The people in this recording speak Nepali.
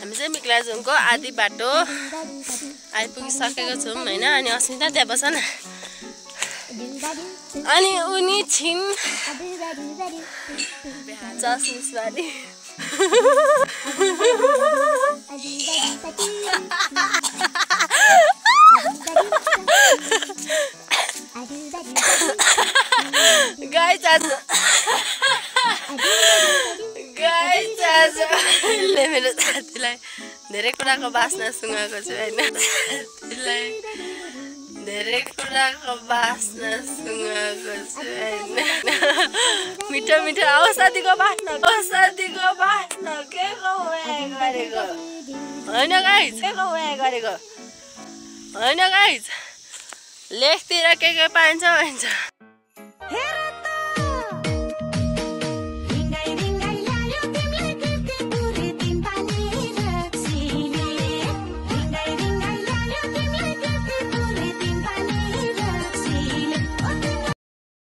हामी चाहिँ मिक्लाजुङको आधी बाटो आइपुगिसकेको छौँ हैन। अनि अस्मिता त्यहाँ बस न। अनि उनी छिन् चस्मिसवाली। गाइस ले मेरो साथीलाई धेरै कुराको बास्ना सुँगाएको छु हैन। साथीलाई धेरै कुराको बास्ना सुँगाएको छु हैन। मिठो मिठो औषधिको बास्ना के को उयो गरेको हैन गाइस, के को उयो गरेको हैन गाइस। लेखतिर के पाइन्छ भन्छ।